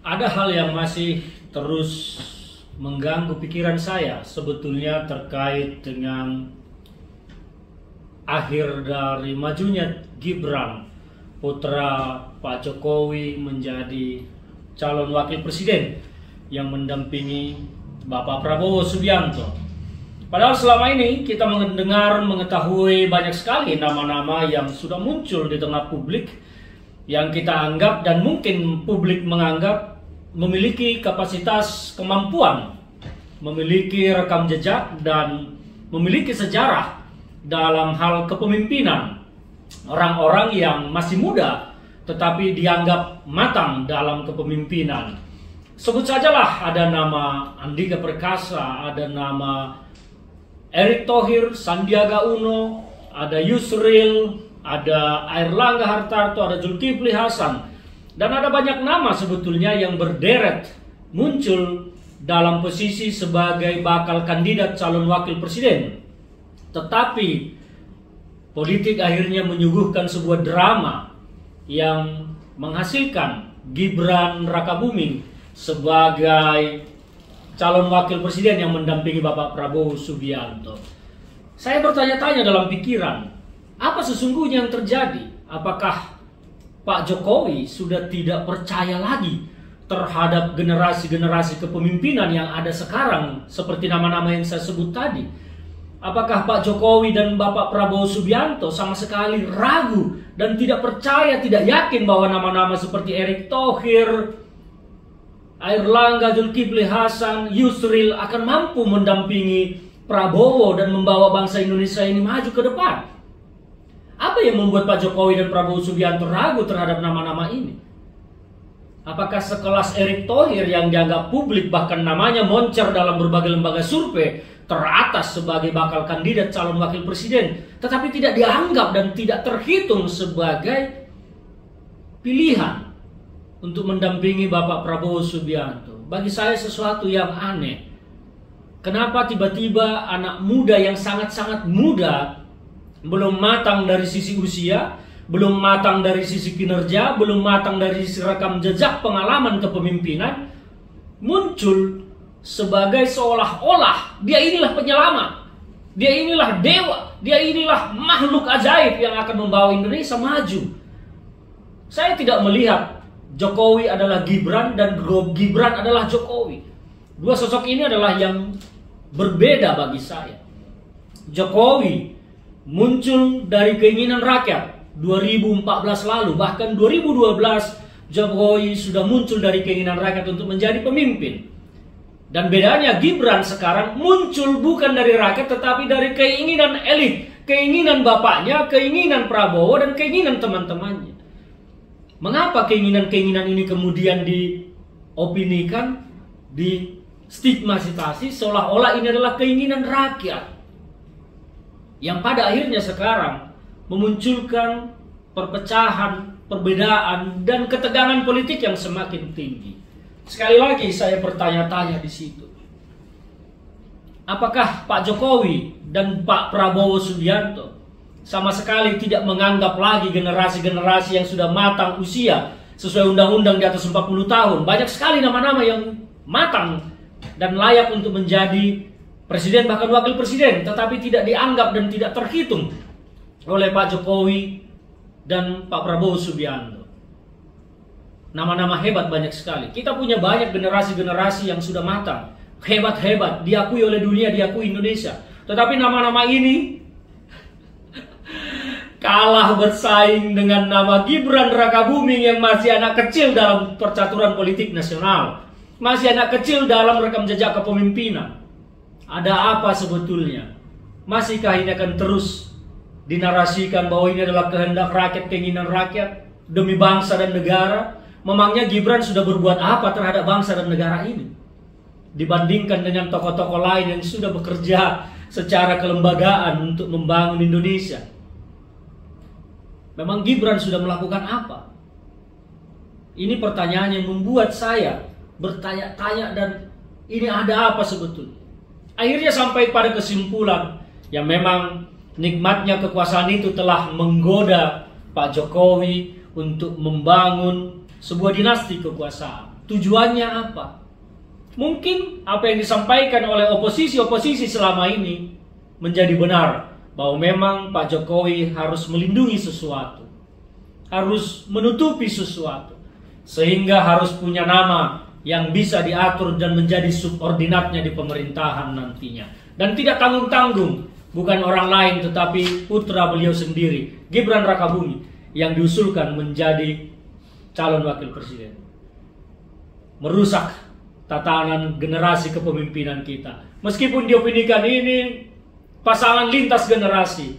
Ada hal yang masih terus mengganggu pikiran saya sebetulnya terkait dengan akhir dari majunya Gibran, putra Pak Jokowi, menjadi calon wakil presiden yang mendampingi Bapak Prabowo Subianto. Padahal selama ini kita mendengar, mengetahui banyak sekali nama-nama yang sudah muncul di tengah publik yang kita anggap dan mungkin publik menganggap memiliki kapasitas, kemampuan, memiliki rekam jejak dan memiliki sejarah dalam hal kepemimpinan. Orang-orang yang masih muda tetapi dianggap matang dalam kepemimpinan. Sebut sajalah ada nama Andika Perkasa, ada nama Erick Thohir, Sandiaga Uno, ada Yusril, ada Airlangga Hartarto, ada Zulkifli Hasan, dan ada banyak nama sebetulnya yang berderet muncul dalam posisi sebagai bakal kandidat calon wakil presiden. Tetapi politik akhirnya menyuguhkan sebuah drama yang menghasilkan Gibran Rakabuming sebagai calon wakil presiden yang mendampingi Bapak Prabowo Subianto. Saya bertanya-tanya dalam pikiran, apa sesungguhnya yang terjadi? Apakah Pak Jokowi sudah tidak percaya lagi terhadap generasi-generasi kepemimpinan yang ada sekarang seperti nama-nama yang saya sebut tadi? Apakah Pak Jokowi dan Bapak Prabowo Subianto sama sekali ragu dan tidak percaya, tidak yakin bahwa nama-nama seperti Erick Thohir, Airlangga, Zulkifli Hasan, Yusril akan mampu mendampingi Prabowo dan membawa bangsa Indonesia ini maju ke depan? Apa yang membuat Pak Jokowi dan Prabowo Subianto ragu terhadap nama-nama ini? Apakah sekelas Erick Thohir yang dianggap publik bahkan namanya moncer dalam berbagai lembaga survei teratas sebagai bakal kandidat calon wakil presiden, tetapi tidak dianggap dan tidak terhitung sebagai pilihan untuk mendampingi Bapak Prabowo Subianto? Bagi saya sesuatu yang aneh. Kenapa tiba-tiba anak muda yang sangat-sangat muda, belum matang dari sisi usia, belum matang dari sisi kinerja, belum matang dari sisi rekam jejak pengalaman kepemimpinan, muncul sebagai seolah-olah dia inilah penyelamat, dia inilah dewa, dia inilah makhluk ajaib yang akan membawa Indonesia maju. Saya tidak melihat Jokowi adalah Gibran dan Gibran adalah Jokowi. Dua sosok ini adalah yang berbeda bagi saya. Jokowi muncul dari keinginan rakyat 2014 lalu, bahkan 2012 Jokowi sudah muncul dari keinginan rakyat untuk menjadi pemimpin. Dan bedanya Gibran sekarang muncul bukan dari rakyat tetapi dari keinginan elit, keinginan bapaknya, keinginan Prabowo dan keinginan teman-temannya. Mengapa keinginan-keinginan ini kemudian diopinikan, distigmatisasi seolah-olah ini adalah keinginan rakyat? Yang pada akhirnya sekarang memunculkan perpecahan, perbedaan, dan ketegangan politik yang semakin tinggi. Sekali lagi saya bertanya-tanya di situ. Apakah Pak Jokowi dan Pak Prabowo Subianto sama sekali tidak menganggap lagi generasi-generasi yang sudah matang usia sesuai undang-undang di atas 40 tahun? Banyak sekali nama-nama yang matang dan layak untuk menjadi presiden bahkan wakil presiden, tetapi tidak dianggap dan tidak terhitung oleh Pak Jokowi dan Pak Prabowo Subianto. Nama-nama hebat banyak sekali. Kita punya banyak generasi-generasi yang sudah matang, hebat-hebat, diakui oleh dunia, diakui Indonesia. Tetapi nama-nama ini kalah bersaing dengan nama Gibran Rakabuming yang masih anak kecil dalam percaturan politik nasional, masih anak kecil dalam rekam jejak kepemimpinan. Ada apa sebetulnya? Masihkah ini akan terus dinarasikan bahwa ini adalah kehendak rakyat, keinginan rakyat demi bangsa dan negara? Memangnya Gibran sudah berbuat apa terhadap bangsa dan negara ini dibandingkan dengan tokoh-tokoh lain yang sudah bekerja secara kelembagaan untuk membangun Indonesia? Memang Gibran sudah melakukan apa? Ini pertanyaan yang membuat saya bertanya-tanya, dan ini ada apa sebetulnya? Akhirnya sampai pada kesimpulan yang memang nikmatnya kekuasaan itu telah menggoda Pak Jokowi untuk membangun sebuah dinasti kekuasaan. Tujuannya apa? Mungkin apa yang disampaikan oleh oposisi selama ini menjadi benar, bahwa memang Pak Jokowi harus melindungi sesuatu, harus menutupi sesuatu, sehingga harus punya nama yang bisa diatur dan menjadi subordinatnya di pemerintahan nantinya. Dan tidak tanggung-tanggung, bukan orang lain tetapi putra beliau sendiri, Gibran Rakabuming, yang diusulkan menjadi calon wakil presiden. Merusak tatanan generasi kepemimpinan kita. Meskipun diopinikan ini pasangan lintas generasi.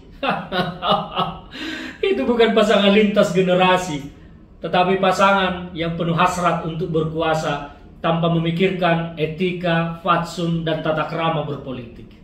Itu bukan pasangan lintas generasi, tetapi pasangan yang penuh hasrat untuk berkuasa tanpa memikirkan etika, fatsun, dan tata krama berpolitik.